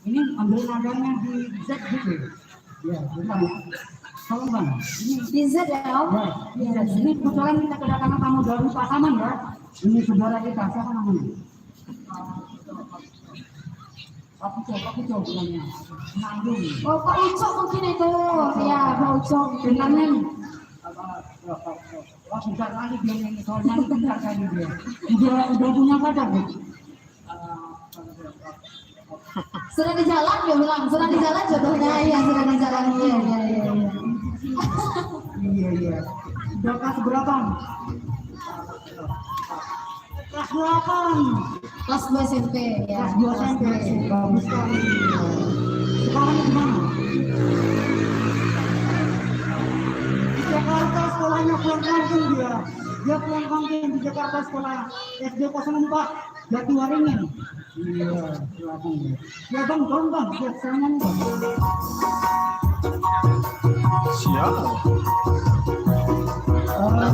Ini ambil nadanya di Z gitu ya, benar. Tolong bang, ini di Z ya, ya, ini kebetulan kita kedatangan tamu dari Pasaman ya. Ini saudara kita, siapa namanya? Pak Ucok bilangnya. Nanggung. Oh Pak Ucok mungkin itu, ya Pak Ucok bilangnya. Wah bentar lagi dia nyanyi, soalnya bentar kali dia. Udah punya pacar bu? Sudah di jalan dia bilang, sudah di jalan jodohnya, ya sudah di jalan, iya. Udah kelas berapa? Kelas 8. Kelas 2 SMP ya. Kelas 2 SMP. Bagus sekali. Sekarang di mana? Di Jakarta sekolahnya pulang kampung dia. Dia pulang kampung di Jakarta sekolah SD 04 Jatiwaringin. Iya, silakan ya. Ya bang, tolong bang, ya saya bang. Siap. Oh